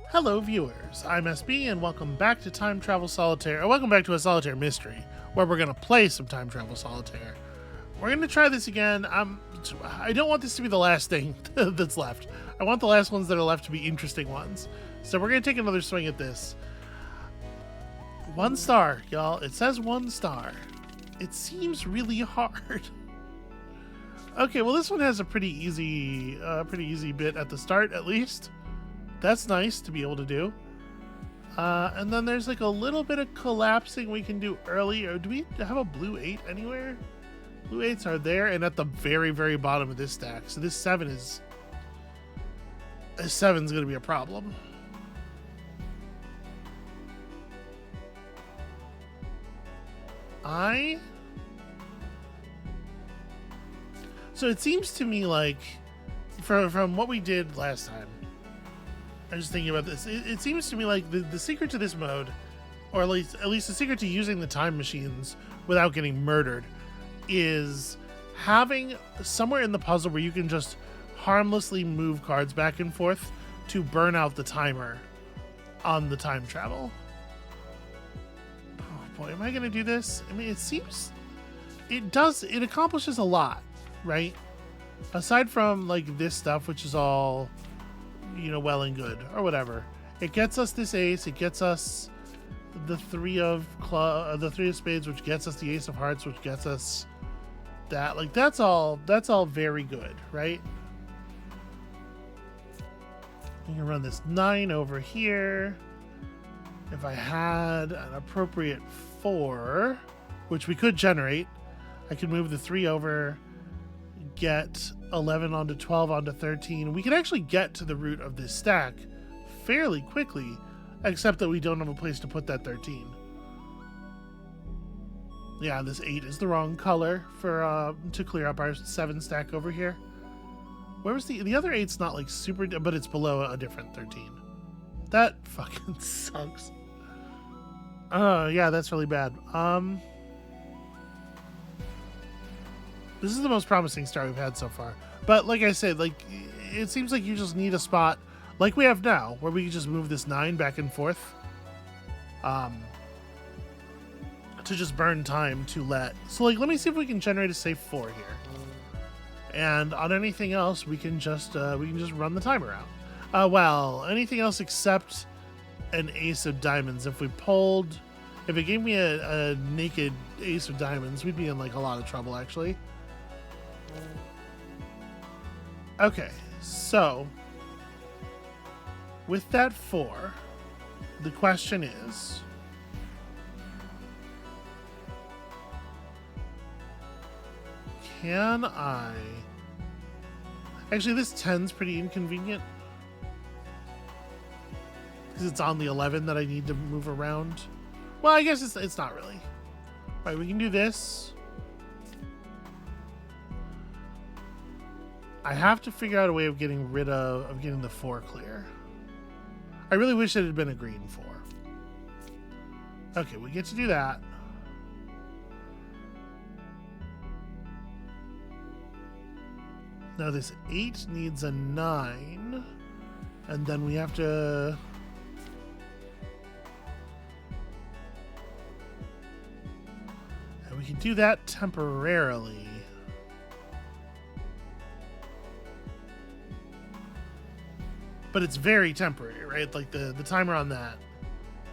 Hello viewers, I'm SB and welcome back to Time Travel Solitaire, or welcome back to a Solitaire Mystery, where we're going to play some Time Travel Solitaire. We're going to try this again. I don't want this to be the last thing that's left. I want the last ones that are left to be interesting ones. So we're going to take another swing at this. 1 star, y'all. It says 1 star. It seems really hard. Okay, well this one has a pretty easy bit at the start, at least. That's nice to be able to do. And then there's like a little bit of collapsing we can do early. Or do we have a blue 8 anywhere? Blue 8s are there and at the very, very bottom of this stack. So this 7's going to be a problem. So it seems to me like from what we did last time, I was thinking about this. It seems to me like the secret to this mode, or at least the secret to using the time machines without getting murdered, is having somewhere in the puzzle where you can just harmlessly move cards back and forth to burn out the timer on the time travel. Oh boy, am I going to do this? I mean, it seems it accomplishes a lot, right? Aside from like this stuff, which is all, you know, well and good or whatever. It gets us this ace. It gets us the 3 of spades, which gets us the ace of hearts, which gets us that. Like that's all very good, right? You can run this 9 over here. If I had an appropriate 4, which we could generate, I could move the 3 over, get 11 onto 12 onto 13. We can actually get to the root of this stack fairly quickly, except that we don't have a place to put that 13. Yeah, this 8 is the wrong color for to clear up our 7 stack over here. Where was the other 8's not like super, but it's below a different 13. That fucking sucks. Yeah, that's really bad. This is the most promising start we've had so far. But like I said, like it seems like you just need a spot like we have now where we can just move this 9 back and forth to just burn time to let. So like let me see if we can generate a safe 4 here. And on anything else we can just run the timer out. Well, anything else except an ace of diamonds. If it gave me a naked ace of diamonds, we'd be in like a lot of trouble actually. Okay, so with that 4, the question is, can I... Actually, this 10's pretty inconvenient because it's on the 11 that I need to move around. Well, I guess it's not really. All right, we can do this. I have to figure out a way of getting rid of getting the 4 clear. I really wish it had been a green 4. Okay, we get to do that. Now this 8 needs a 9, and then we have to... And we can do that temporarily. But it's very temporary, right? Like the timer on that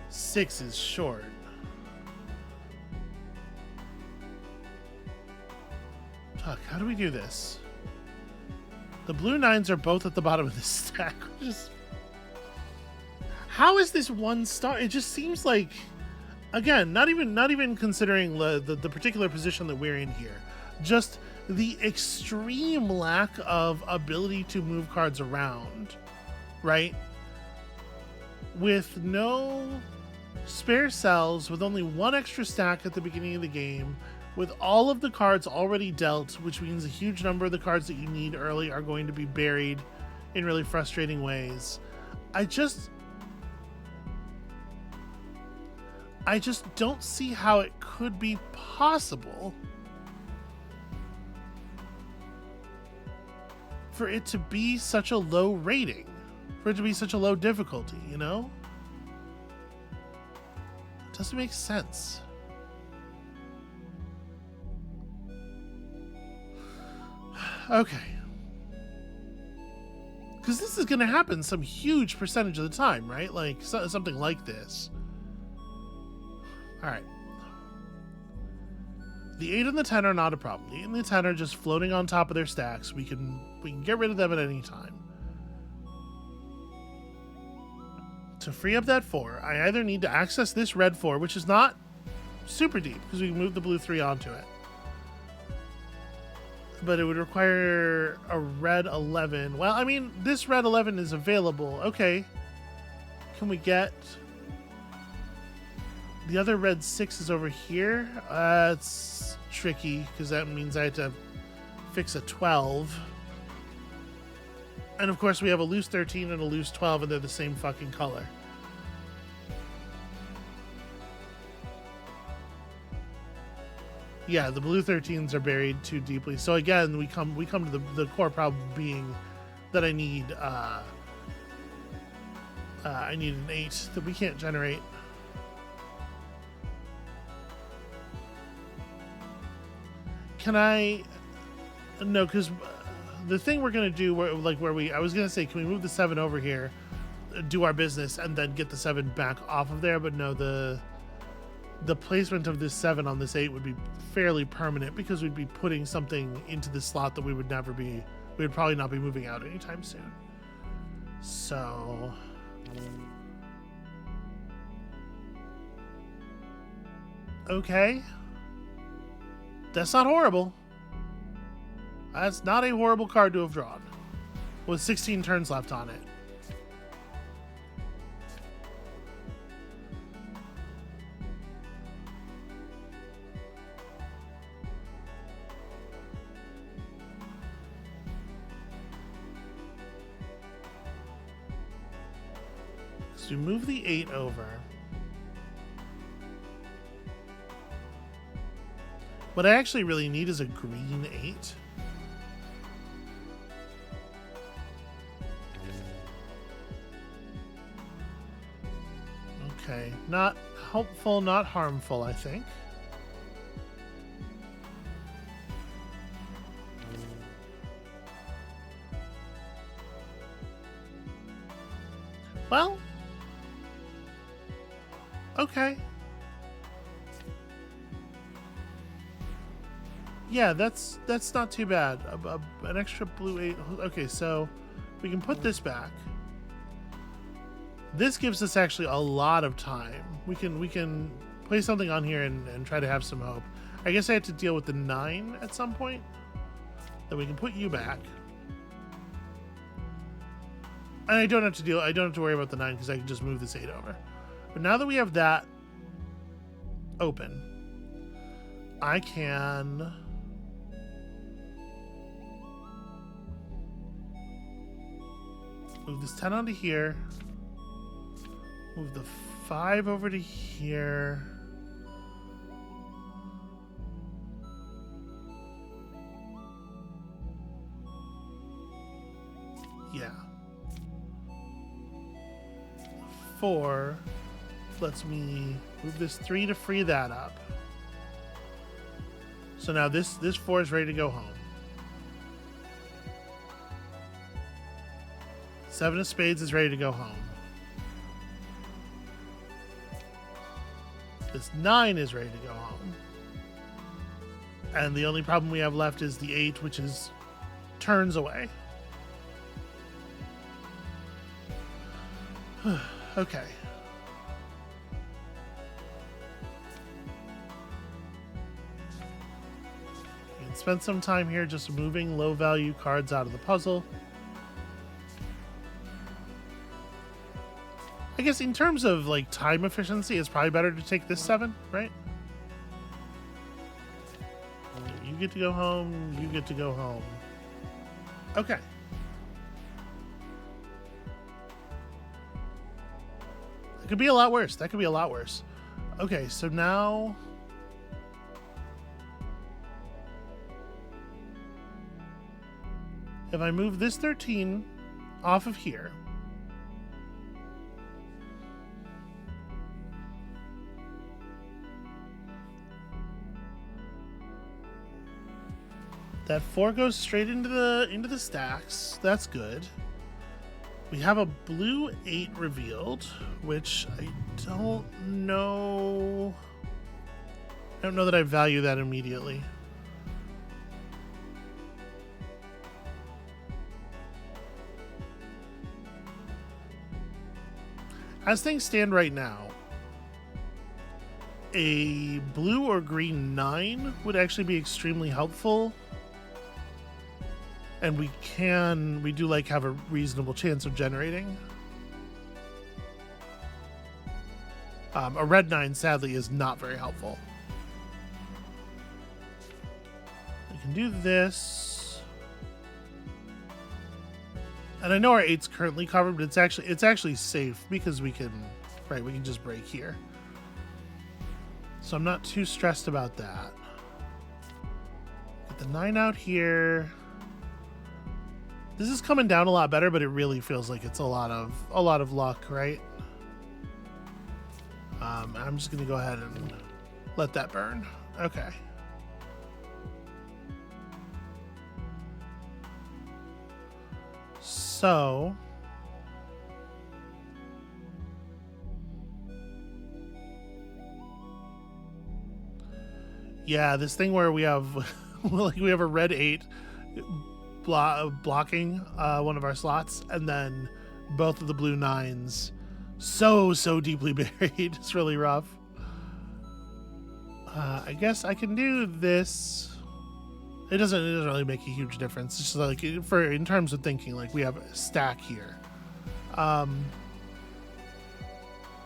6 is short. Fuck, how do we do this? The blue 9s are both at the bottom of this stack. How is this 1 star? It just seems like, again, not even considering the particular position that we're in here, just the extreme lack of ability to move cards around. Right? With no spare cells, with only 1 extra stack at the beginning of the game, with all of the cards already dealt, which means a huge number of the cards that you need early are going to be buried in really frustrating ways. I just don't see how it could be possible for it to be such a low rating for it to be such a low difficulty, you know? It doesn't make sense. Okay. Because this is going to happen some huge percentage of the time, right? Like, something like this. Alright. The 8 and the 10 are not a problem. The 8 and the 10 are just floating on top of their stacks. We can get rid of them at any time. To free up that 4, I either need to access this red 4, which is not super deep, because we can move the blue 3 onto it. But it would require a red 11. Well, I mean, this red 11 is available. Okay. Can we get... The other red 6 is over here. It's tricky, because that means I have to fix a 12. And of course, we have a loose 13 and a loose 12, and they're the same fucking color. Yeah, the blue 13s are buried too deeply. So again, we come to the core problem being that I need an 8 that we can't generate. Can I? No, because the thing we're gonna do, I was gonna say, can we move the 7 over here, do our business, and then get the 7 back off of there? But no, the placement of this 7 on this 8 would be fairly permanent, because we'd be putting something into the slot that we would probably not be moving out anytime soon. So okay, that's not horrible. That's not a horrible card to have drawn with 16 turns left on it. So we move the 8 over. What I actually really need is a green 8. Okay, not helpful, not harmful, I think. Well, okay. Yeah, that's not too bad. An extra blue 8. Okay, so we can put this back. This gives us actually a lot of time. We can play something on here and try to have some hope. I guess I have to deal with the 9 at some point. Then we can put you back. And I don't have to worry about the 9 because I can just move this 8 over. But now that we have that open, I can move this 10 onto here. Move the 5 over to here. Yeah. 4 lets me move this 3 to free that up. So now this 4 is ready to go home. 7 of spades is ready to go home. This 9 is ready to go home. And the only problem we have left is the 8, which is turns away. Okay. You can spend some time here just moving low value cards out of the puzzle. I guess in terms of like time efficiency, it's probably better to take this 7, right? You get to go home, you get to go home. Okay. It could be a lot worse. That could be a lot worse. Okay, so now if I move this 13 off of here, That 4 goes straight into the stacks. That's good. We have a blue 8 revealed, which I don't know. I don't know that I value that immediately. As things stand right now, a blue or green 9 would actually be extremely helpful. And we do like have a reasonable chance of generating. A red 9 sadly is not very helpful. We can do this. And I know our 8's currently covered, but it's actually safe because we can just break here. So I'm not too stressed about that. Get the 9 out here. This is coming down a lot better, but it really feels like it's a lot of luck, right? I'm just gonna go ahead and let that burn. Okay. So yeah, this thing where we have we have a red 8 blocking one of our slots, and then both of the blue 9s so deeply buried. It's really rough. I guess I can do this. It doesn't really make a huge difference. It's just like in terms of thinking, like we have a stack here. That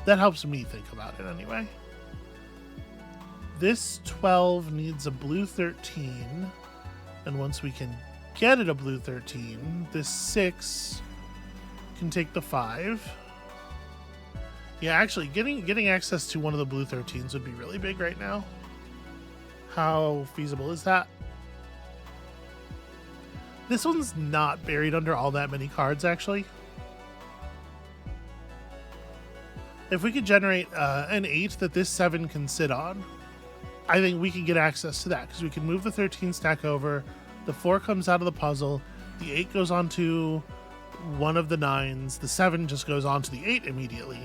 helps me think about it anyway. This 12 needs a blue 13, and once we can get it a blue 13, this 6 can take the 5. Yeah, actually, getting access to one of the blue 13s would be really big right now. How feasible is that? This one's not buried under all that many cards, actually. If we could generate an 8 that this 7 can sit on, I think we can get access to that, because we can move the 13 stack over, the 4 comes out of the puzzle, the 8 goes onto one of the 9s, the 7 just goes onto the 8 immediately.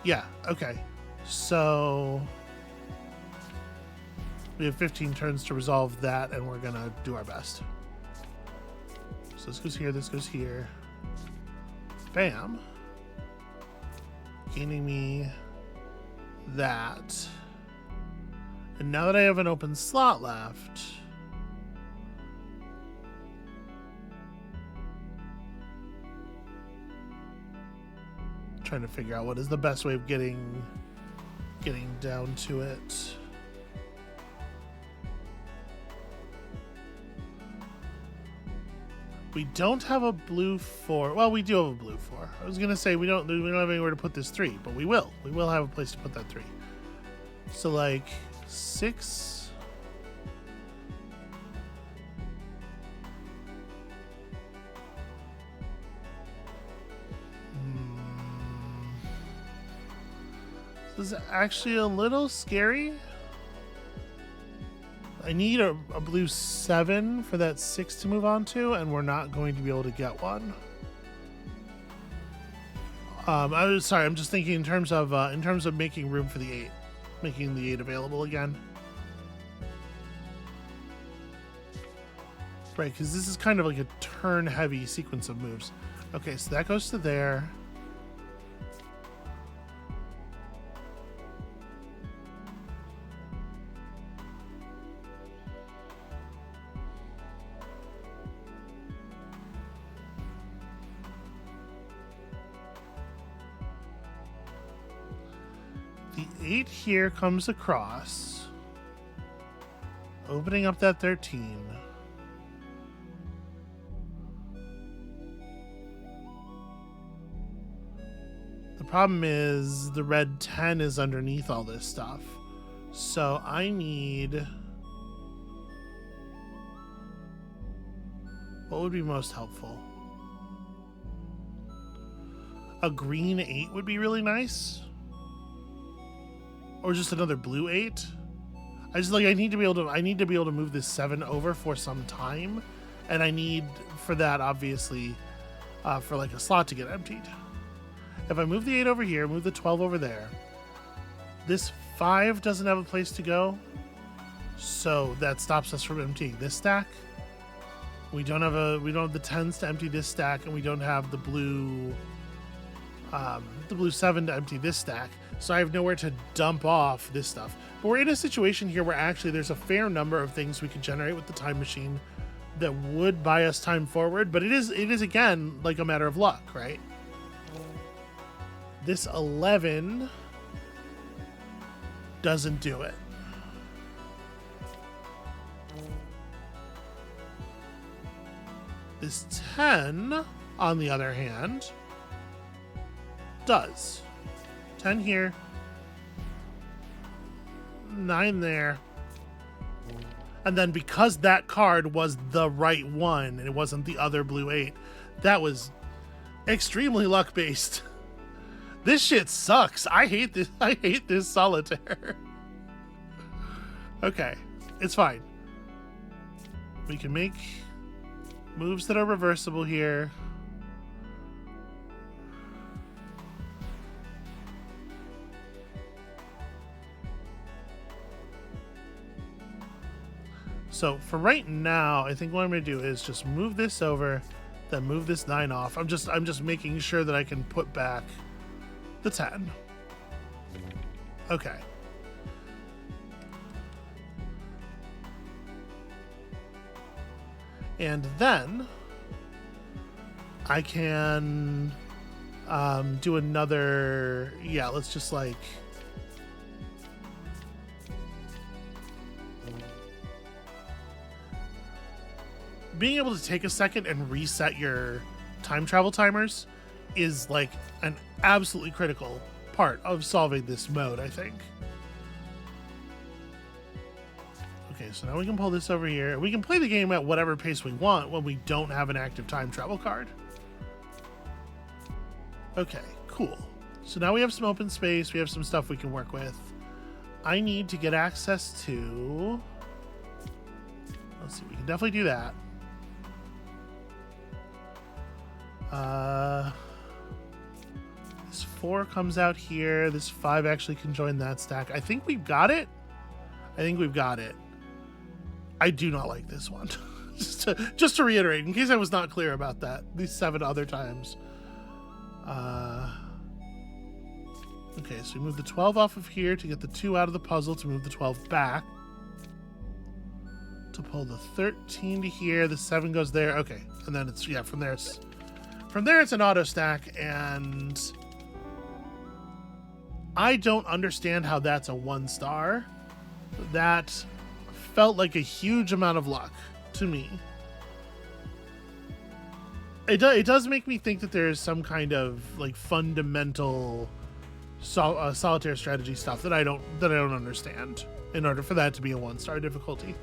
Yeah, okay. So we have 15 turns to resolve that, and we're gonna do our best. So this goes here, this goes here. Bam. Gaining me that. And now that I have an open slot left, I'm trying to figure out what is the best way of getting down to it. We don't have a blue 4. Well, we do have a blue 4. I was gonna say we don't have anywhere to put this 3, but we will. We will have a place to put that 3. So like 6. This is actually a little scary. I need a blue 7 for that 6 to move on to, and we're not going to be able to get one. I'm just thinking in terms of making room for the 8, making the 8 available again. Right, because this is kind of like a turn-heavy sequence of moves. Okay, so that goes to there. The 8 here comes across, opening up that 13. The problem is the red 10 is underneath all this stuff. So I need... what would be most helpful? A green 8 would be really nice. Or just another blue 8. I need to be able to move this 7 over for some time, and I need for that obviously for like a slot to get emptied. If I move the 8 over here, move the 12 over there, this 5 doesn't have a place to go, so that stops us from emptying this stack. We don't have the 10s to empty this stack, and we don't have the blue 7 to empty this stack, so I have nowhere to dump off this stuff. But we're in a situation here where actually there's a fair number of things we could generate with the time machine that would buy us time forward, but it is again like a matter of luck, right? This 11 doesn't do it. This 10, on the other hand, does. 10 here, 9 there, and then because that card was the right one and it wasn't the other blue 8, that was extremely luck based. This shit sucks. I hate this solitaire. Okay, it's fine. We can make moves that are reversible here. So for right now, I think what I'm going to do is just move this over, then move this 9 off. I'm just making sure that I can put back the 10. Okay. And then I can do another, yeah, let's just like being able to take a second and reset your time travel timers is like an absolutely critical part of solving this mode, I think. Okay, so now we can pull this over here. We can play the game at whatever pace we want when we don't have an active time travel card. Okay, cool. So now we have some open space. We have some stuff we can work with. I need to get access to... Let's see, we can definitely do that. This 4 comes out here. This 5 actually can join that stack. I think we've got it. I think we've got it. I do not like this one. just to reiterate, in case I was not clear about that, these 7 other times. Okay, so we move the 12 off of here to get the 2 out of the puzzle to move the 12 back. To pull the 13 to here, the 7 goes there. Okay, and then it's, yeah, from there it's an auto stack, and I don't understand how that's a 1 star. That felt like a huge amount of luck to me. It does make me think that there's some kind of like fundamental solitaire strategy stuff that I don't understand in order for that to be a 1-star difficulty.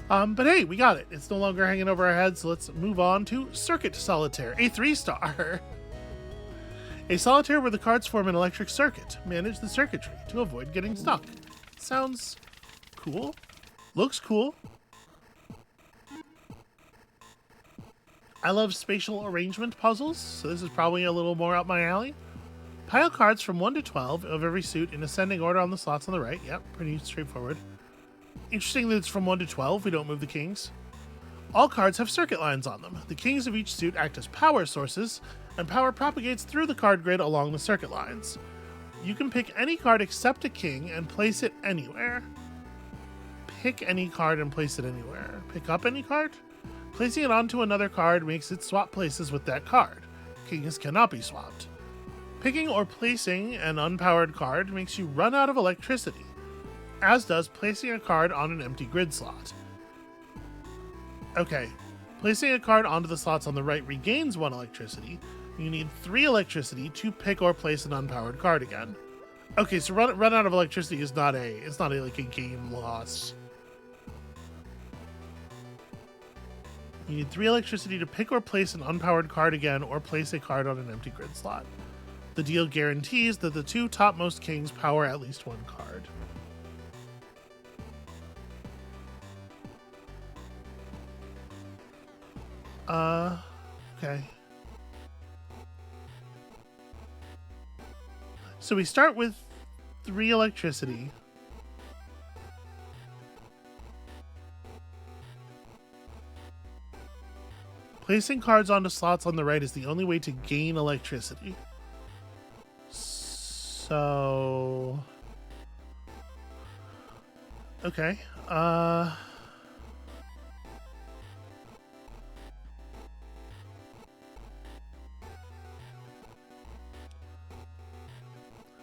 But hey, we got it. It's no longer hanging over our heads, so let's move on to Circuit Solitaire, a 3-star. A solitaire where the cards form an electric circuit. Manage the circuitry to avoid getting stuck. Sounds cool. Looks cool. I love spatial arrangement puzzles, so this is probably a little more up my alley. Pile cards from 1 to 12 of every suit in ascending order on the slots on the right. Yep, pretty straightforward. Interesting that it's from 1 to 12. We don't move the kings. All cards have circuit lines on them. The kings of each suit act as power sources, and power propagates through the card grid along the circuit lines. You can pick any card except a king and place it anywhere. Pick any card and place it anywhere. Pick up any card? Placing it onto another card makes it swap places with that card. Kings cannot be swapped. Picking or placing an unpowered card makes you run out of electricity, as does placing a card on an empty grid slot. Okay, placing a card onto the slots on the right regains 1 electricity. You need 3 electricity to pick or place an unpowered card again. Okay, so run out of electricity is not a like a game loss. You need 3 electricity to pick or place an unpowered card again, or place a card on an empty grid slot. The deal guarantees that the 2 topmost kings power at least 1 card. Okay. So we start with 3 electricity. Placing cards onto slots on the right is the only way to gain electricity. So... Okay.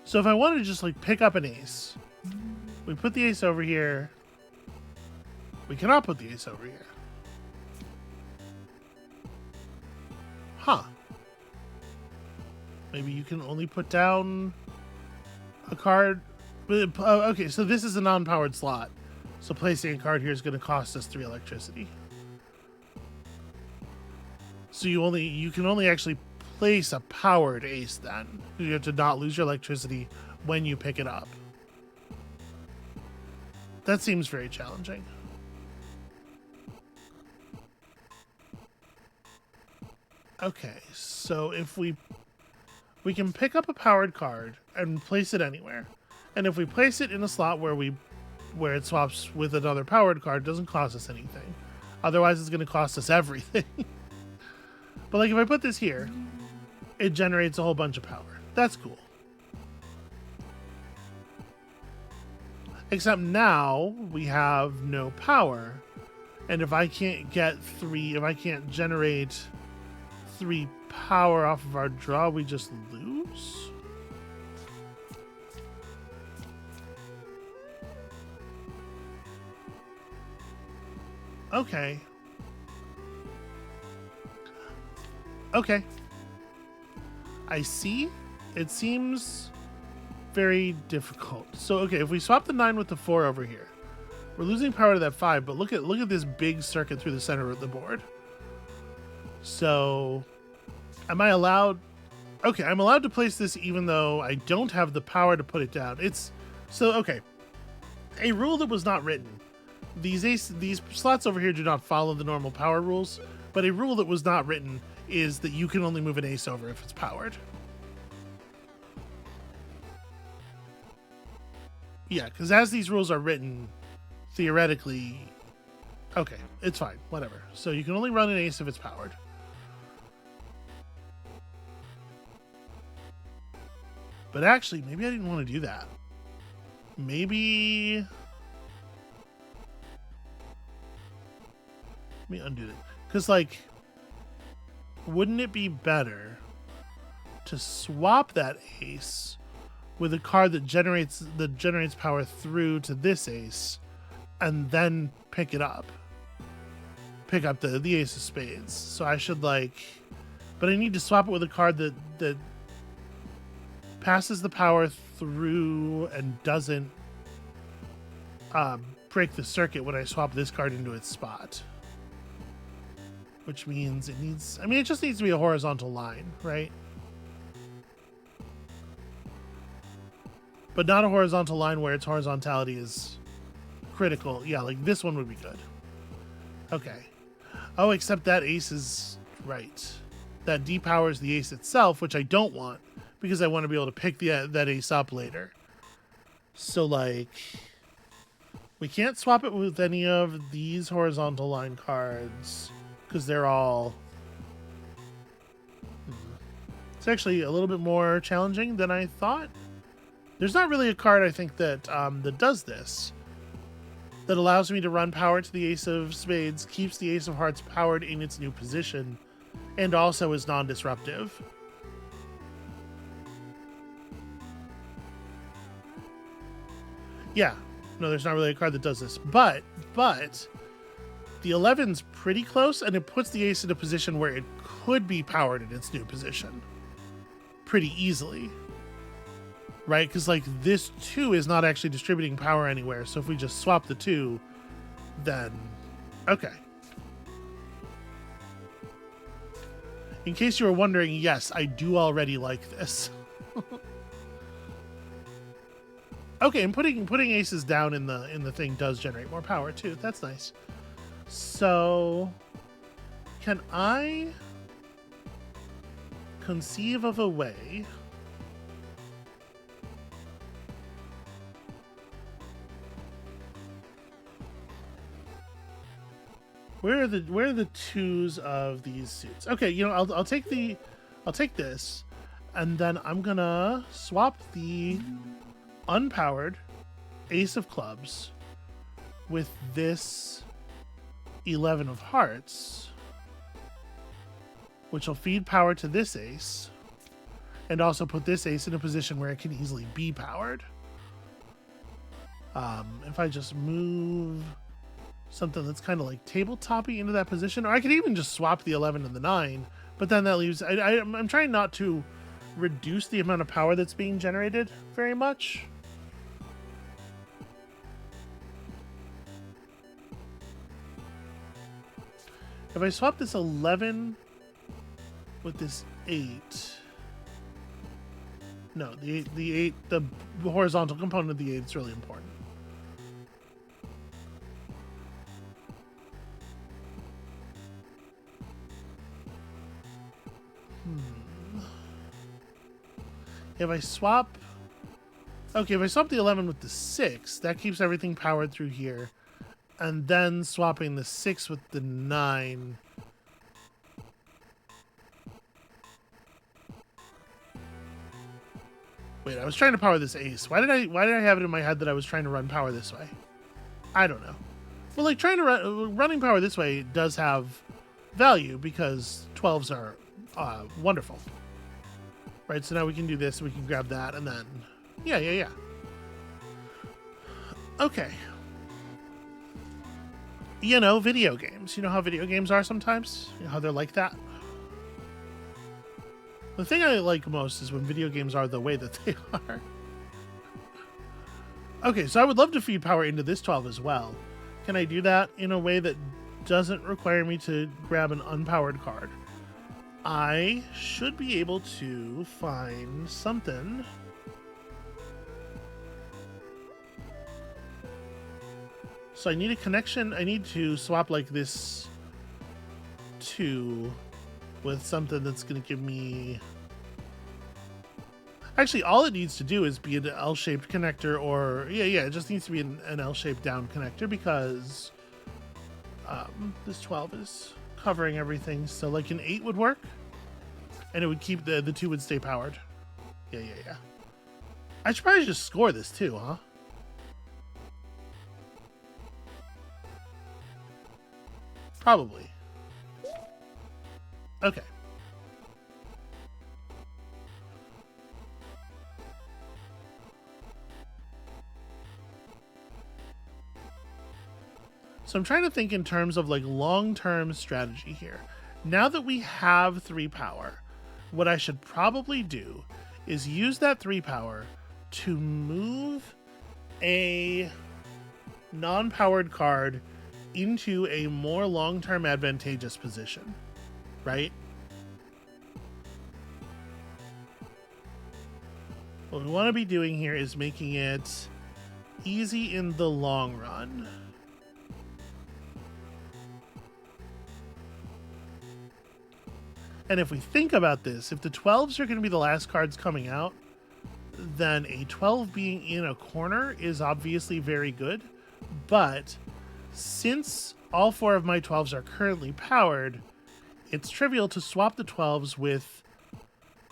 So if I wanted to just like pick up an ace, we put the ace over here. We cannot put the ace over here. Huh. Maybe you can only put down a card. Okay, so this is a non-powered slot. So placing a card here is going to cost us 3 electricity. So you can only actually place a powered ace then. You have to not lose your electricity when you pick it up. That seems very challenging. Okay, so if we can pick up a powered card and place it anywhere. And if we place it in a slot where it swaps with another powered card, it doesn't cost us anything. Otherwise, it's going to cost us everything. But like if I put this here, it generates a whole bunch of power. That's cool. Except now we have no power. And if I can't generate 3 power off of our draw, we just lose? Okay. Okay. I see. It seems very difficult. So, okay, if we swap the 9 with the 4 over here, we're losing power to that 5, but look at this big circuit through the center of the board. So, am I allowed... Okay, I'm allowed to place this even though I don't have the power to put it down. Okay. A rule that was not written. These slots over here do not follow the normal power rules, but a rule that was not written is that you can only move an ace over if it's powered. Yeah, because as these rules are written, theoretically... Okay, it's fine, whatever. So you can only run an ace if it's powered. But actually, maybe I didn't want to do that. Maybe... Let me undo it. Because, like, wouldn't it be better to swap that ace with a card that generates power through to this ace and then pick it up? Pick up the ace of spades. So I should, like... But I need to swap it with a card that passes the power through and doesn't break the circuit when I swap this card into its spot. Which means it needs... I mean, it just needs to be a horizontal line, right? But not a horizontal line where its horizontality is critical. Yeah, like this one would be good. Okay. Oh, except that ace is... Right. That depowers the ace itself, which I don't want, because I want to be able to pick that ace up later. So, like... We can't swap it with any of these horizontal line cards... because they're all... It's actually a little bit more challenging than I thought. There's not really a card, I think, that does this. That allows me to run power to the ace of spades, keeps the ace of hearts powered in its new position, and also is non-disruptive. Yeah. No, there's not really a card that does this. But... The 11's pretty close, and it puts the ace in a position where it could be powered in its new position. Pretty easily. Right? Because, like, this 2 is not actually distributing power anywhere, so if we just swap the 2, then... Okay. In case you were wondering, yes, I do already like this. Okay, and putting aces down in the thing does generate more power, too. That's nice. So, can I conceive of a way where are the twos of these suits? Okay, you know, I'll take this, and then I'm gonna swap the unpowered ace of clubs with this 11 of hearts, which will feed power to this ace, and also put this ace in a position where it can easily be powered. If I just move something that's kind of like tabletop-y into that position, or I could even just swap the 11 and the 9, but then that leaves... I'm trying not to reduce the amount of power that's being generated very much. If I swap this 11 with this 8... No, the 8, the horizontal component of the 8 is really important. If I swap... Okay, if I swap the 11 with the 6, that keeps everything powered through here. And then swapping the 6 with the 9... Wait, I was trying to power this ace. Why did I have it in my head that I was trying to run power this way? I don't know. Well, like, running power this way does have value because 12s are wonderful. Right, so now we can do this, we can grab that, and then... Yeah. Okay. You know, video games. You know how video games are sometimes? You know how they're like that? The thing I like most is when video games are the way that they are. Okay, so I would love to feed power into this 12 as well. Can I do that in a way that doesn't require me to grab an unpowered card? I should be able to find something. So I need a connection. I need to swap like this 2 with something that's going to give me... Actually, all it needs to do is be an L-shaped connector, or... Yeah, it just needs to be an L-shaped down connector because this 12 is covering everything. So like an 8 would work, and it would keep the 2 would stay powered. Yeah. I should probably just score this too, huh? Probably. Okay. So I'm trying to think in terms of like long-term strategy here. Now that we have 3 power, what I should probably do is use that 3 power to move a non-powered card into a more long-term advantageous position, right? What we want to be doing here is making it easy in the long run. And if we think about this, if the 12s are going to be the last cards coming out, then a 12 being in a corner is obviously very good. But since all 4 of my 12s are currently powered, it's trivial to swap the 12s with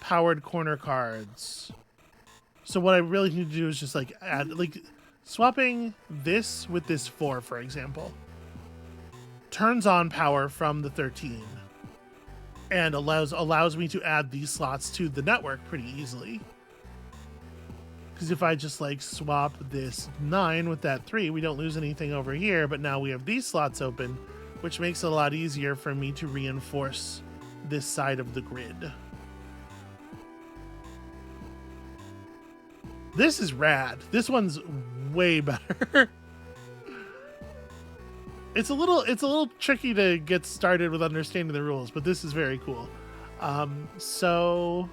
powered corner cards. So what I really need to do is just like add, like swapping this with this 4, for example, turns on power from the 13 and allows me to add these slots to the network pretty easily. Because if I just like swap this 9 with that 3, we don't lose anything over here, but now we have these slots open, which makes it a lot easier for me to reinforce this side of the grid. This is rad. This one's way better. It's a little tricky to get started with understanding the rules, but this is very cool. So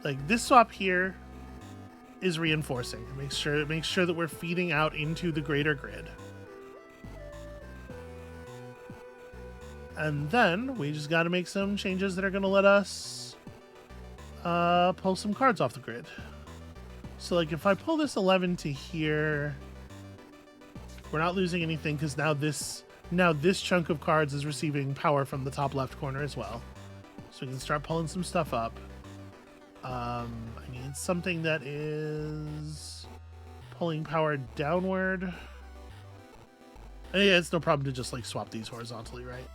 like this swap here is reinforcing. It makes sure that we're feeding out into the greater grid. And then we just got to make some changes that are going to let us pull some cards off the grid. So like if I pull this 11 to here, we're not losing anything because now this chunk of cards is receiving power from the top left corner as well. So we can start pulling some stuff up. I need something that is pulling power downward. And yeah, it's no problem to just like swap these horizontally, right?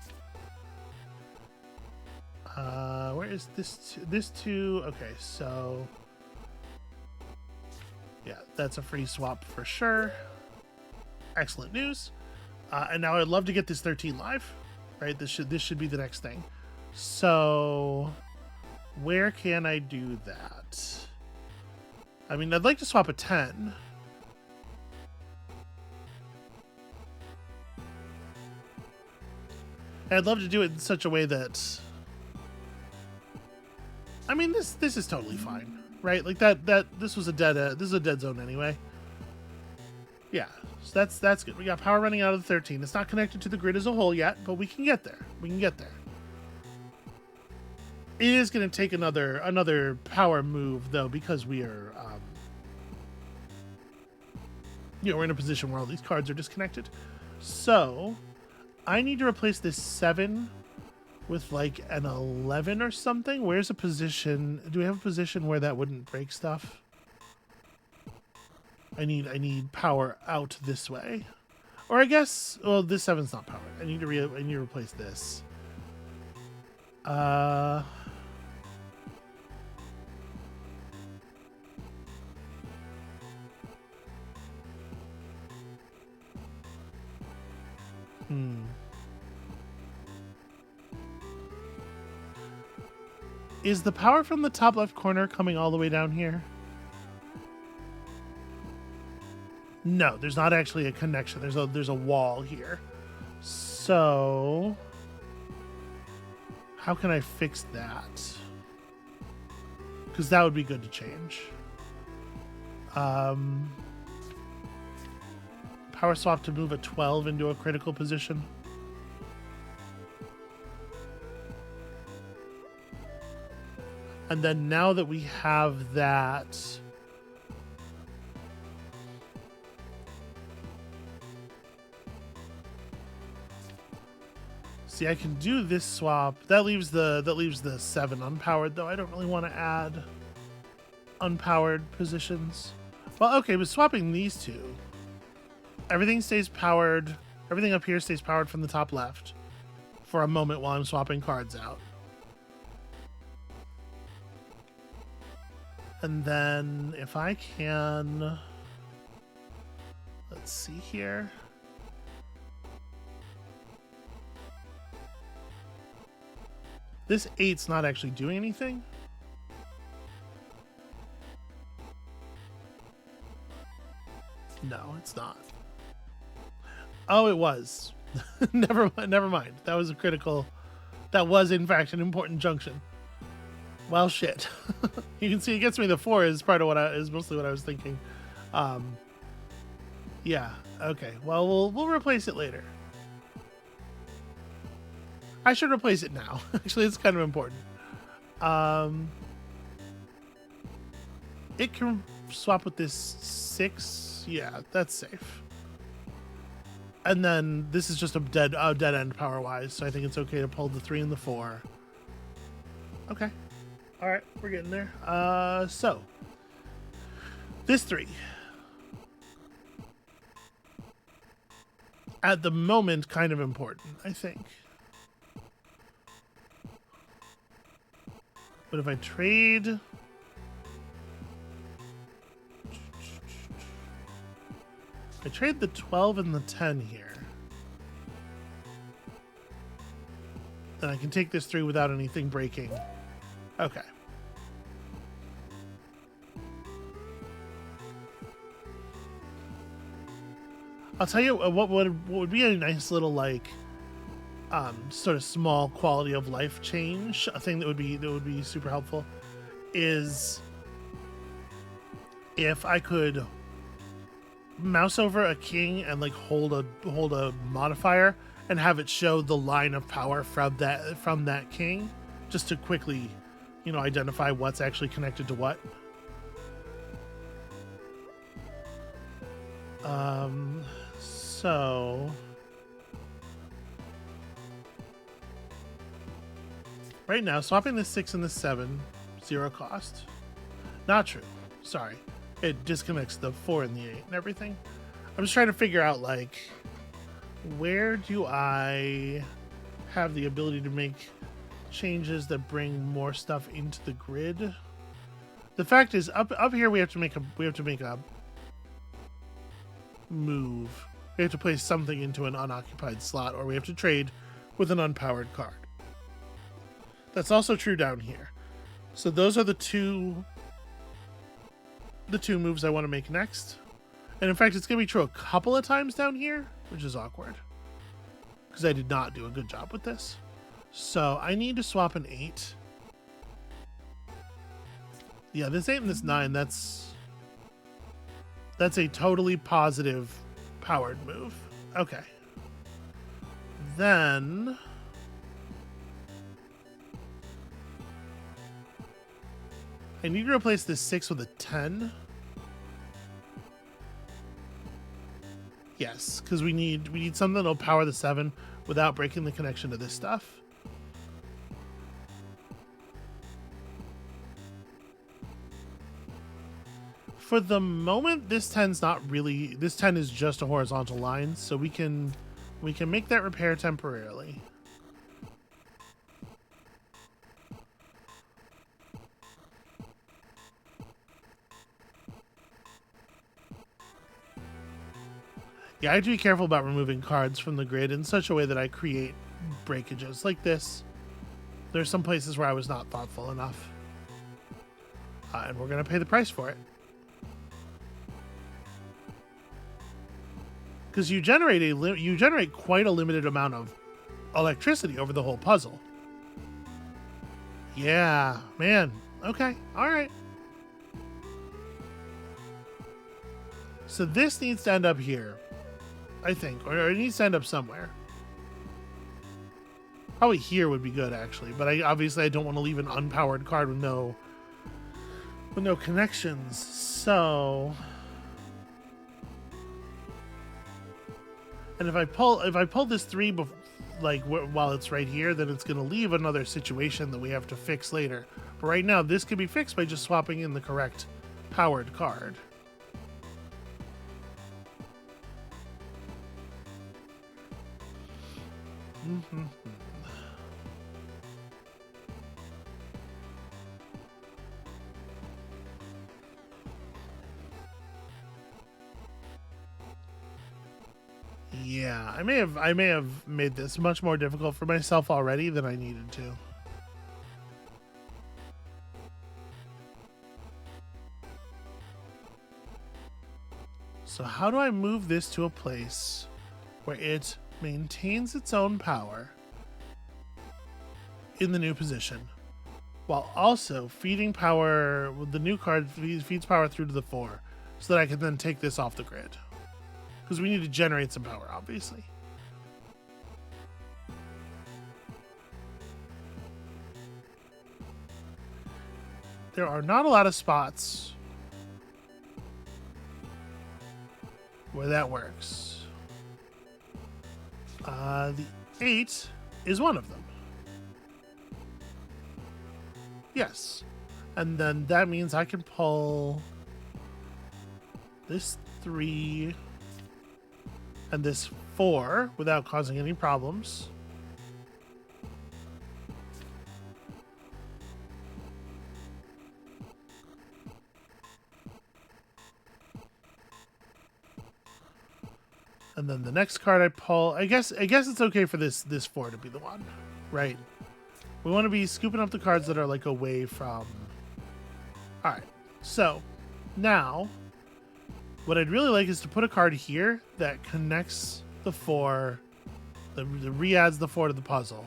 Where is this two? Okay, so yeah, that's a free swap for sure. Excellent news. And now I'd love to get this 13 live, right? This should be the next thing. So where can I do that? I mean, I'd like to swap a 10. I'd love to do it in such a way that, I mean, this is totally fine, right? Like this is a dead zone anyway. Yeah, so that's good. We got power running out of the 13. It's not connected to the grid as a whole yet, but we can get there. We can get there. It is going to take another power move though, because we are, we're in a position where all these cards are disconnected. So I need to replace this 7 with like an 11 or something. Where's a position? Do we have a position where that wouldn't break stuff? I need power out this way. Or I guess, well, this 7's not powered. I need to replace this. Is the power from the top left corner coming all the way down here? No, there's not actually a connection. There's a wall here. So how can I fix that? Because that would be good to change. Power swap to move a 12 into a critical position. And then now that we have that, see, I can do this swap. That leaves the 7 unpowered though. I don't really want to add unpowered positions. Well, okay, but swapping these two, everything stays powered. Everything up here stays powered from the top left for a moment while I'm swapping cards out. And then if I can, let's see here. This 8's not actually doing anything. No, it's not. Oh, it was. Never mind. That was a critical. That was in fact an important junction. Well, shit. You can see it gets me the 4 is part of is mostly what I was thinking. Yeah. Okay. Well, we'll replace it later. I should replace it now. Actually, it's kind of important. It can swap with this 6. Yeah, that's safe. And then this is just a dead end power wise, so I think it's okay to pull the 3 and the 4. Okay. All right, we're getting there. So this 3 at the moment kind of important, I think. But if I trade, the 12 and the 10 here, then I can take this 3 without anything breaking. Okay. I'll tell you what would be a nice little like sort of small quality of life change, a thing that would be super helpful, is if I could mouse over a king and like hold a modifier and have it show the line of power from that king, just to quickly, you know, identify what's actually connected to what. So right now, swapping the 6 and the 7, 0 cost. Not true. Sorry. It disconnects the 4 and the 8 and everything. I'm just trying to figure out, like, where do I have the ability to make changes that bring more stuff into the grid? The fact is, up here we have to make a move. We have to place something into an unoccupied slot, or we have to trade with an unpowered card. That's also true down here. So those are the two moves I want to make next. And in fact, it's going to be true a couple of times down here, which is awkward, because I did not do a good job with this. So I need to swap an 8. Yeah, this 8 and this 9, that's a totally positive powered move. Okay. Then I need to replace this 6 with a 10. Yes, because we need something that'll power the 7 without breaking the connection to this stuff. For the moment, this 10 is just a horizontal line, so we can make that repair temporarily. Yeah, I have to be careful about removing cards from the grid in such a way that I create breakages like this. There's some places where I was not thoughtful enough. And we're going to pay the price for it. Because you generate quite a limited amount of electricity over the whole puzzle. Yeah, man. Okay, all right. So this needs to end up here, I think, or it needs to end up somewhere. Probably here would be good, actually, but obviously I don't want to leave an unpowered card with no connections. So, and if I pull this 3 while it's right here, then it's going to leave another situation that we have to fix later. But right now, this can be fixed by just swapping in the correct powered card. Mm-hmm. Yeah, I may have made this much more difficult for myself already than I needed to. So how do I move this to a place where it maintains its own power in the new position, while also feeding power? The new card feeds power through to the 4, so that I can then take this off the grid. Because we need to generate some power, obviously. There are not a lot of spots where that works. The 8 is one of them. Yes. And then that means I can pull this 3 and this 4 without causing any problems. And then the next card I pull, I guess it's okay for this 4 to be the one, right? We want to be scooping up the cards that are like away from. All right. So now what I'd really like is to put a card here that connects the 4, that re-adds the 4 to the puzzle,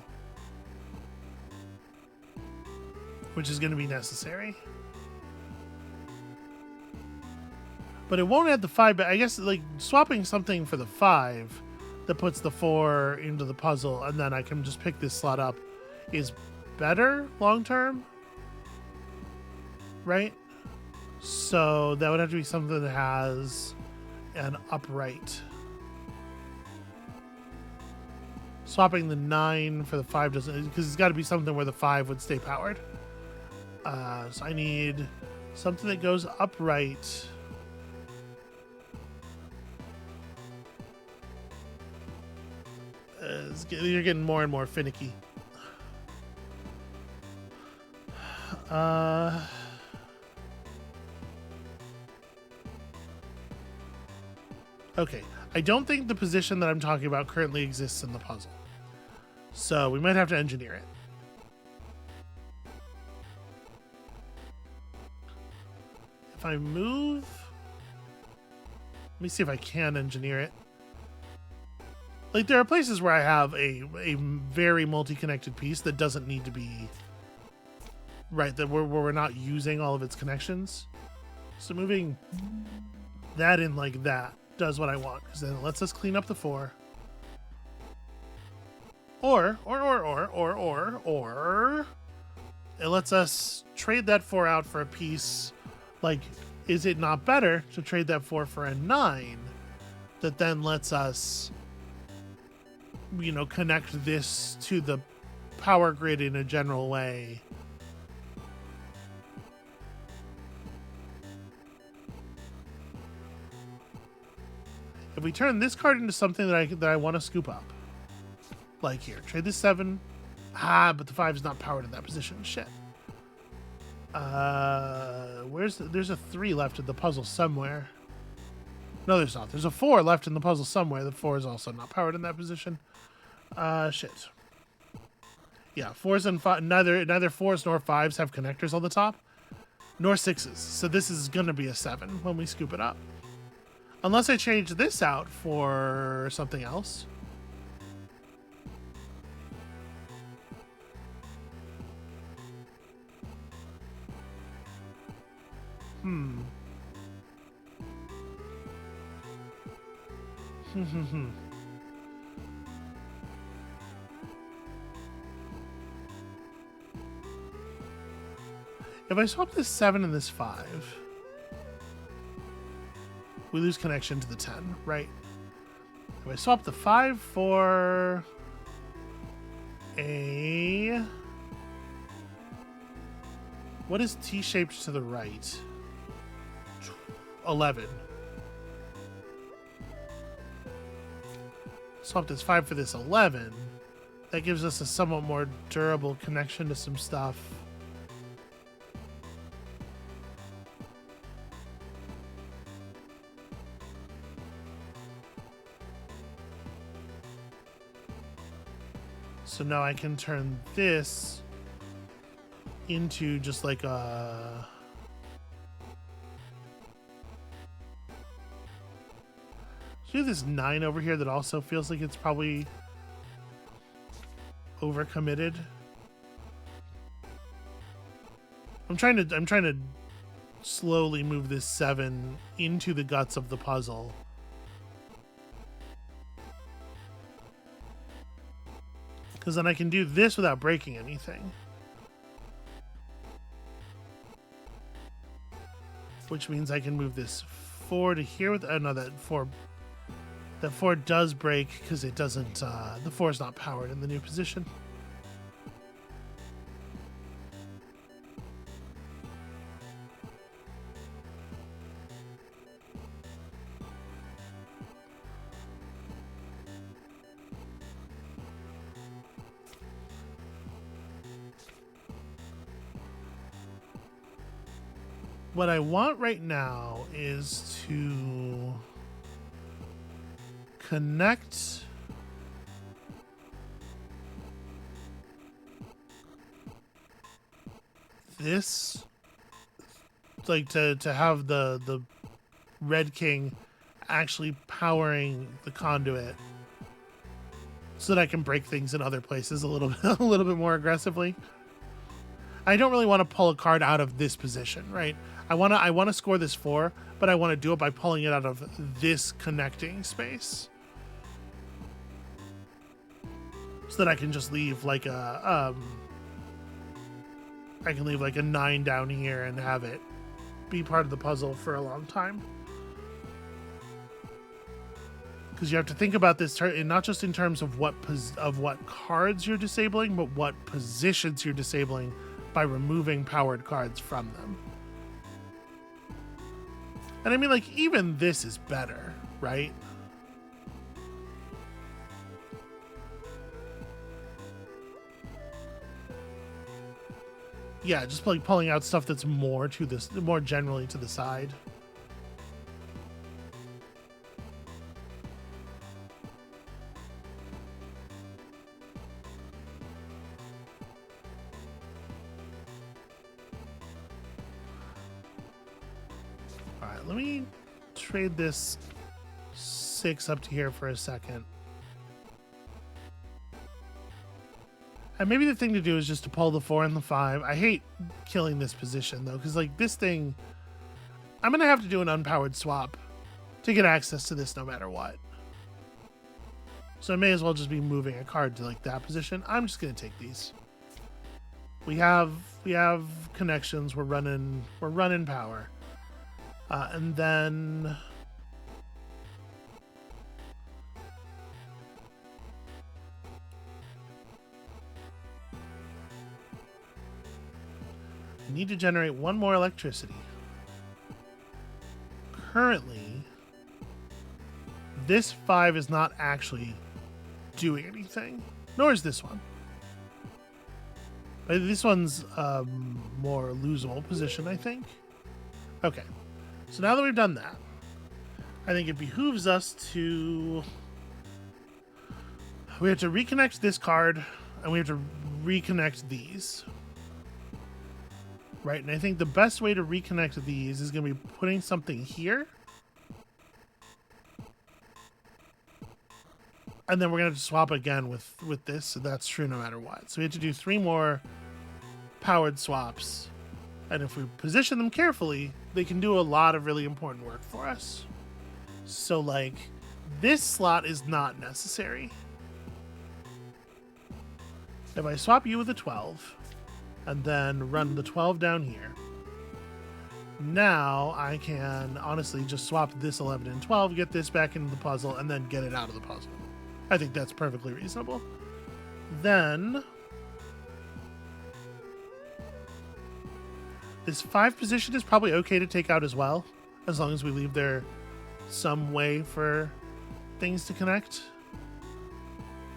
which is going to be necessary. But it won't add the 5, but I guess like swapping something for the 5 that puts the 4 into the puzzle, and then I can just pick this slot up is better long term, right? So that would have to be something that has an upright. Swapping the 9 for the 5 doesn't, because it's got to be something where the 5 would stay powered. So I need something that goes upright. You're getting more and more finicky. Okay, I don't think the position that I'm talking about currently exists in the puzzle. So we might have to engineer it. If I move... Let me see if I can engineer it. Like, there are places where I have a very multi-connected piece that doesn't need to be... Right, that where we're not using all of its connections. So moving that in like that does what I want, because then it lets us clean up the 4. Or it lets us trade that 4 out for a piece. Like, is it not better to trade that 4 for a 9 that then lets us, you know, connect this to the power grid in a general way? If we turn this card into something that I want to scoop up, like here, trade this 7. But the 5 is not powered in that position. Shit. There's a 3 left in the puzzle somewhere. No, there's not. There's a 4 left in the puzzle somewhere. The 4 is also not powered in that position. Shit. Yeah, 4s and 5. Neither 4s nor 5s have connectors on the top, nor 6s. So this is gonna be a 7 when we scoop it up. Unless I change this out for something else. If I swap this 7 and this 5, we lose connection to the 10, right? If I swap the 5 for a... What is T-shaped to the right? 11. Swap this 5 for this 11. That gives us a somewhat more durable connection to some stuff. So now I can turn this into just like a... Do this 9 over here that also feels like it's probably overcommitted. I'm trying to slowly move this 7 into the guts of the puzzle. Because then I can do this without breaking anything. Which means I can move this 4 to here with... Oh, no, that 4 does break because it doesn't... the 4 is not powered in the new position. What I want right now is to connect this, like to have the Red King actually powering the conduit so that I can break things in other places a little bit more aggressively. I don't really want to pull a card out of this position, right? I want to score this 4, but I want to do it by pulling it out of this connecting space. so that I can just leave like a I can leave like a 9 down here and have it be part of the puzzle for a long time. Because you have to think about this not just in terms of what cards you're disabling, but what positions you're disabling by removing powered cards from them. And I mean, like, even this is better, right? Yeah, just like pulling out stuff that's more generally to the side. All right, let me trade this 6 up to here for a second. And maybe the thing to do is just to pull the 4 and the 5. I hate killing this position, though, because, like, this thing... I'm going to have to do an unpowered swap to get access to this no matter what. So I may as well just be moving a card to, like, that position. I'm just going to take these. We have connections. We're running power. And then... need to generate 1 more electricity. Currently, this 5 is not actually doing anything, nor is this one. But this one's more losable position, I think. Okay, so now that we've done that, I think it behooves us to... We have to reconnect this card, and we have to reconnect these. Right, and I think the best way to reconnect these is going to be putting something here. And then we're going to swap again with this, so that's true no matter what. So we have to do 3 more powered swaps. And if we position them carefully, they can do a lot of really important work for us. So, like, this slot is not necessary. If I swap you with a 12... and then run the 12 down here. Now I can honestly just swap this 11 and 12, get this back into the puzzle, and then get it out of the puzzle. I think that's perfectly reasonable. Then this 5 position is probably okay to take out as well, as long as we leave there some way for things to connect.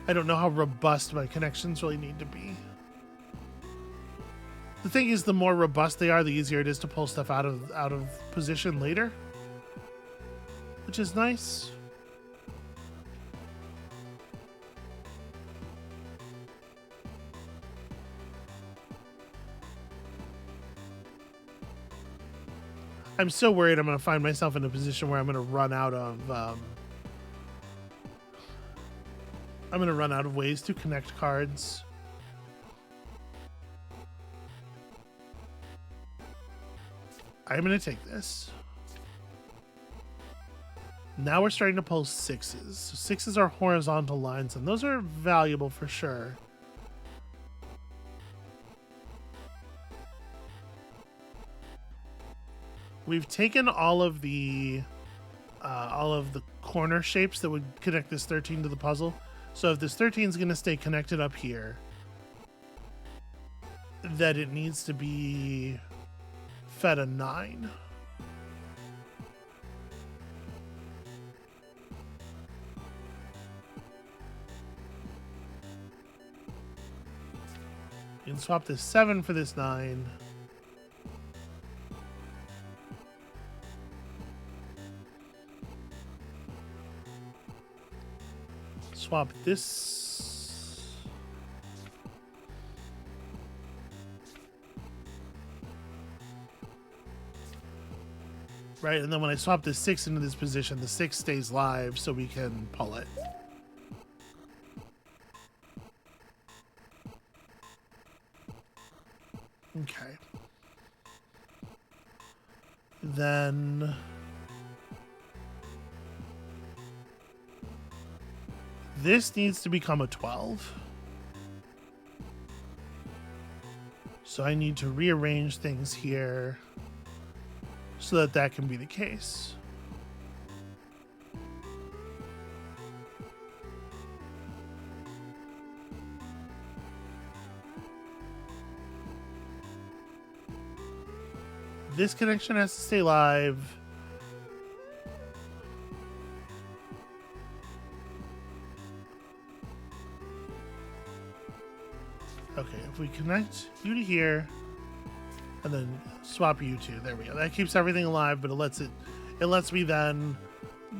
I don't know how robust my connections really need to be. The thing is, the more robust they are, the easier it is to pull stuff out of position later, which is nice. I'm so worried I'm going to find myself in a position where I'm going to run out of ways to connect cards. I'm going to take this. Now we're starting to pull 6s. So 6s are horizontal lines, and those are valuable for sure. We've taken all of the corner shapes that would connect this 13 to the puzzle. So if this 13 is going to stay connected up here, that it needs to be fed a 9. You can swap this 7 for this 9. Swap this. Right, and then when I swap this 6 into this position, the 6 stays live, so we can pull it. Okay. Then... this needs to become a 12. So I need to rearrange things here so that that can be the case. This connection has to stay live. Okay, if we connect you to here and then swap you to, there we go. That keeps everything alive, but it lets me then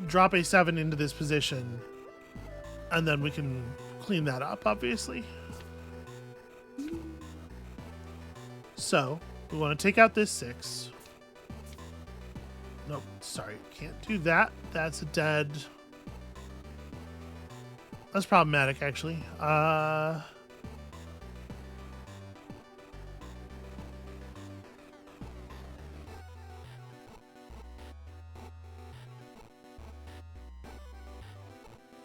drop a 7 into this position, and then we can clean that up, obviously. So we want to take out this 6. Nope, sorry, can't do that. That's a dead. That's problematic, actually.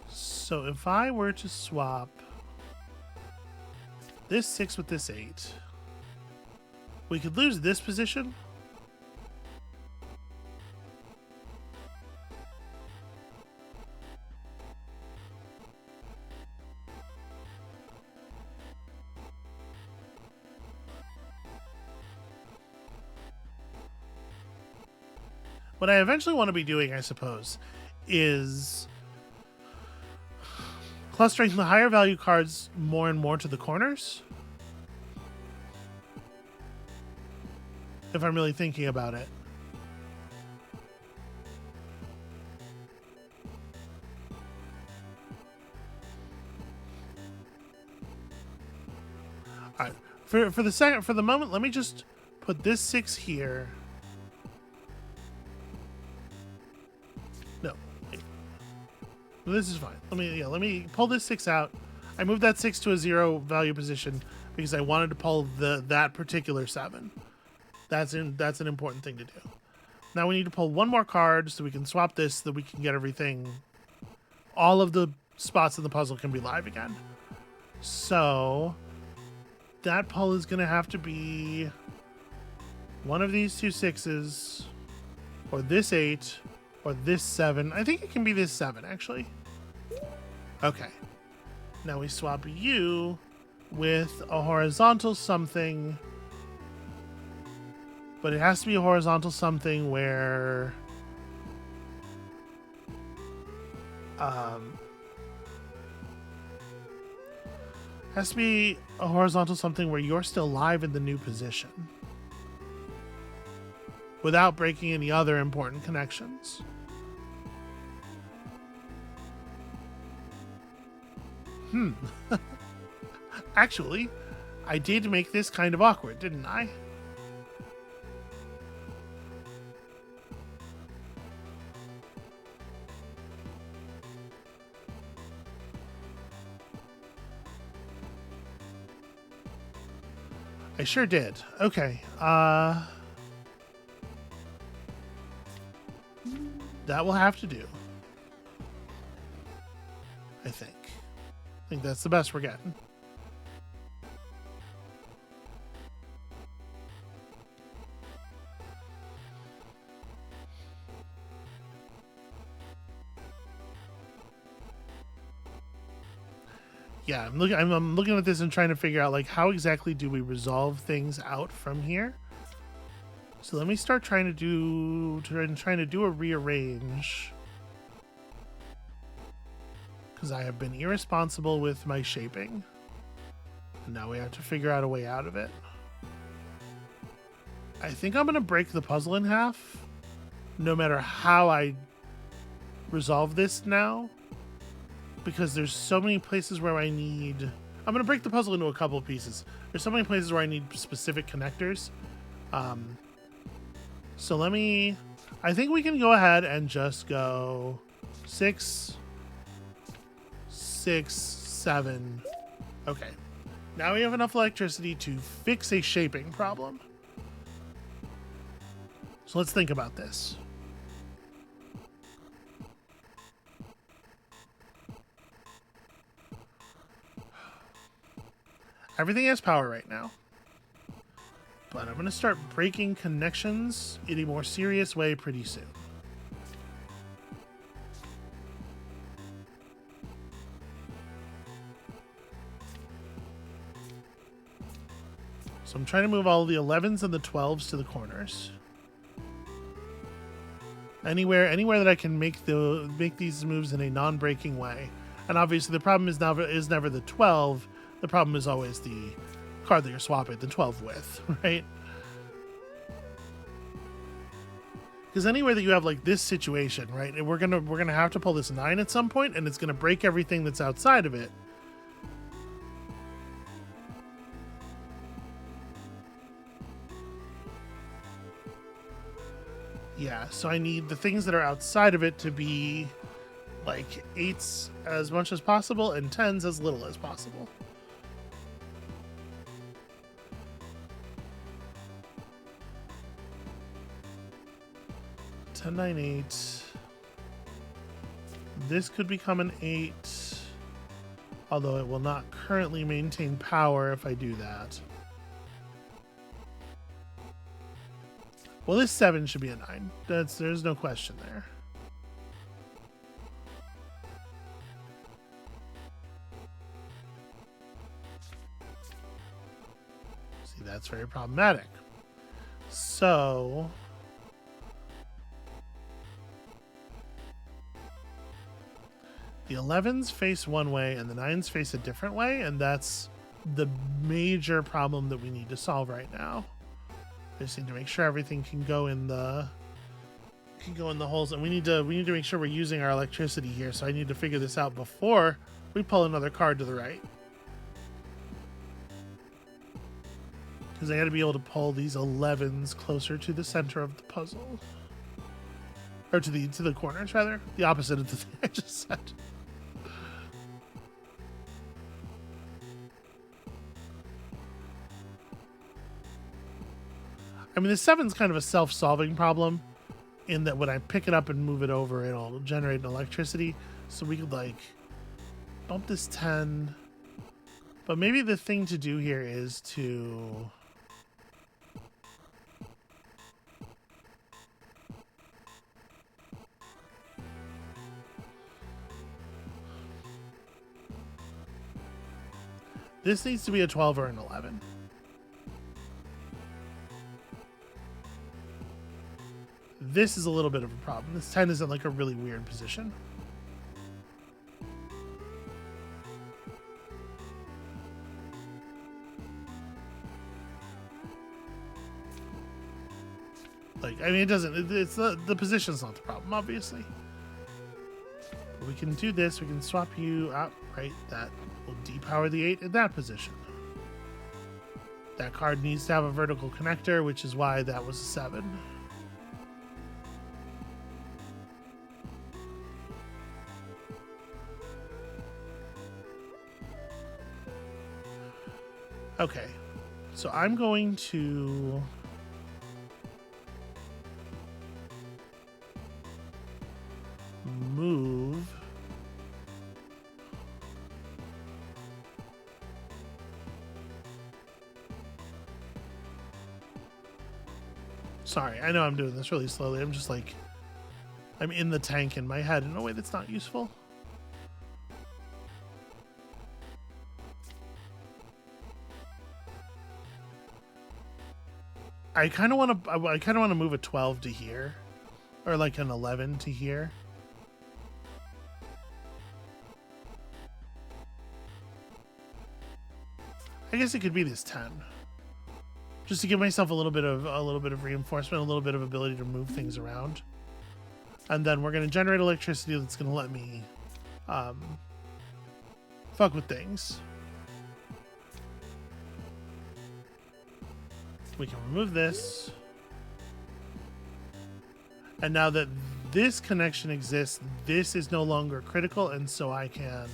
So if I were to swap this 6 with this 8, we could lose this position. What I eventually want to be doing, I suppose, is clustering the higher value cards more and more to the corners. If I'm really thinking about it. All right. For the moment, let me just put this 6 here. No. Wait. This is fine. Let me pull this 6 out. I moved that 6 to a 0 value position because I wanted to pull that particular 7. That's an important thing to do. Now we need to pull one more card so we can swap this so that we can get everything. All of the spots in the puzzle can be live again. So that pull is going to have to be one of these 2 6s, or this 8, or this 7. I think it can be this 7, actually. Okay. Now we swap you with a horizontal something. But it has to be a horizontal something where has to be a horizontal something where you're still live in the new position without breaking any other important connections. Actually, I did make this kind of awkward, didn't I? I sure did. Okay. That will have to do. I think that's the best we're getting. Yeah, I'm looking at this and trying to figure out, like, how exactly do we resolve things out from here. So let me start trying to do a rearrange, because I have been irresponsible with my shaping. And now we have to figure out a way out of it. I think I'm going to break the puzzle in half, no matter how I resolve this now. Because there's so many places where I need... I'm going to break the puzzle into a couple of pieces. There's so many places where I need specific connectors. So let me... I think we can go ahead and just go 6, 6, 7. Okay. Now we have enough electricity to fix a shaping problem. So let's think about this. Everything has power right now. But I'm going to start breaking connections in a more serious way pretty soon. So I'm trying to move all the 11s and the 12s to the corners. Anywhere that I can make these moves in a non-breaking way. And obviously the problem is never the 12. The problem is always the card that you're swapping the 12 with, right? Because anywhere that you have like this situation, right, we're gonna have to pull this 9 at some point, and it's gonna break everything that's outside of it. Yeah, so I need the things that are outside of it to be like 8s as much as possible and 10s as little as possible. Ten, 9, 8. This could become an 8, although it will not currently maintain power if I do that. Well, this 7 should be a 9. There's no question there. See, that's very problematic. So the 11s face one way and the 9s face a different way, and that's the major problem that we need to solve right now. I just need to make sure everything can go in the holes, and we need to make sure we're using our electricity here. So I need to figure this out before we pull another card to the right, because I got to be able to pull these 11s closer to the center of the puzzle, or to the corners rather. The opposite of the thing I just said. I mean, the 7's kind of a self-solving problem in that when I pick it up and move it over, it'll generate an electricity. So we could, like, bump this 10. But maybe the thing to do here is to... This needs to be a 12 or an 11. This is a little bit of a problem. This 10 is in like a really weird position. Like, I mean, it doesn't, it's the position's not the problem, obviously. But we can do this. We can swap you out, right? That will depower the 8 in that position. That card needs to have a vertical connector, which is why that was a 7. Okay, so I'm going to move sorry, I know I'm doing this really slowly. I'm just like, I'm in the tank in my head in a way that's not useful. I kind of want to move a 12 to here, or like an 11 to here. I guess it could be this 10, just to give myself a little bit of reinforcement, a little bit of ability to move things around, and then we're going to generate electricity that's going to let me fuck with things. We can remove this. And now that this connection exists, this is no longer critical, and so I can,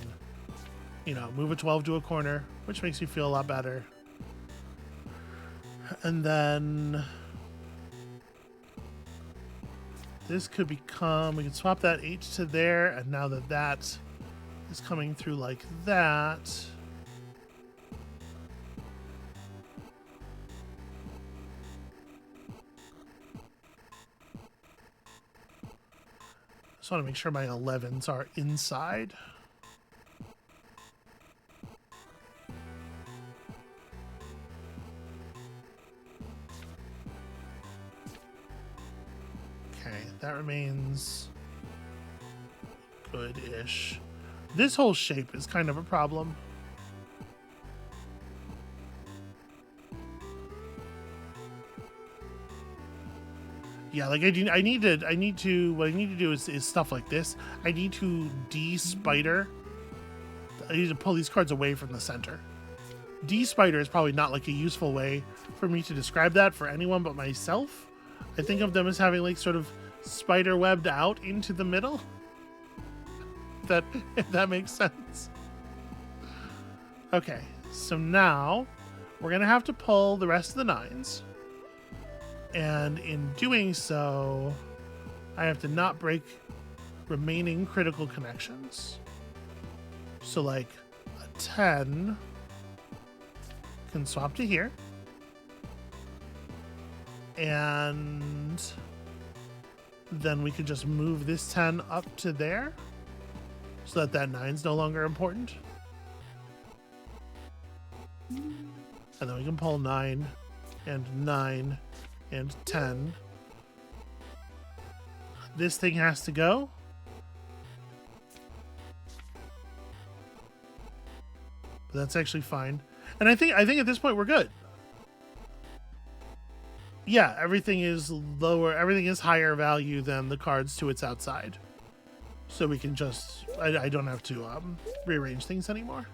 you know, move a 12 to a corner, which makes me feel a lot better. And then this could become, we can swap that 8 to there, and now that that is coming through like that, Just want to make sure my 11s are inside. Okay, that remains good-ish. This whole shape is kind of a problem. Yeah, like what I need to do is stuff like this. I need to de-spider. I need to pull these cards away from the center. De-spider is probably not like a useful way for me to describe that for anyone but myself. I think of them as having like sort of spider webbed out into the middle. If that makes sense. Okay, so now we're gonna have to pull the rest of the 9s. And in doing so, I have to not break remaining critical connections. So like a 10 can swap to here. And then we could just move this 10 up to there so that 9's no longer important. And then we can pull 9 and 9 and 10. This thing has to go. But that's actually fine. And I think at this point we're good. Yeah, everything is lower, everything is higher value than the cards to its outside. So we can just, I don't have to rearrange things anymore.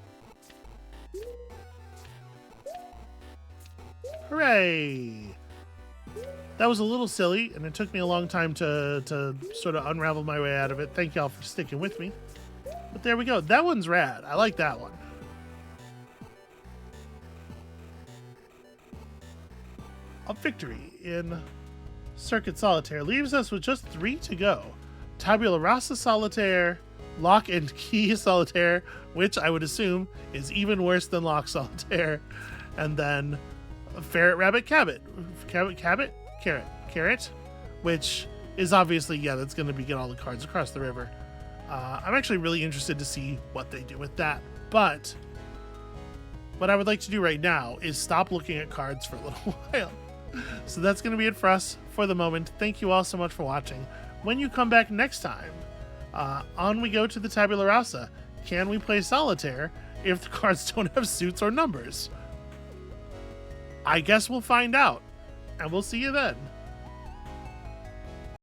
Hooray! That was a little silly, and it took me a long time to sort of unravel my way out of it. Thank y'all for sticking with me. But there we go. That one's rad. I like that one. A victory in Circuit Solitaire leaves us with just 3 to go. Tabula Rasa Solitaire, Lock and Key Solitaire, which I would assume is even worse than Lock Solitaire, and then Ferret Rabbit Cabot. Carrot, which is obviously, yeah, that's going to be get all the cards across the river. I'm actually really interested to see what they do with that, but what I would like to do right now is stop looking at cards for a little while. So that's going to be it for us for the moment. Thank you all so much for watching. When you come back next time, on we go to the Tabula Rasa. Can we play Solitaire if the cards don't have suits or numbers? I guess we'll find out. And we'll see you then.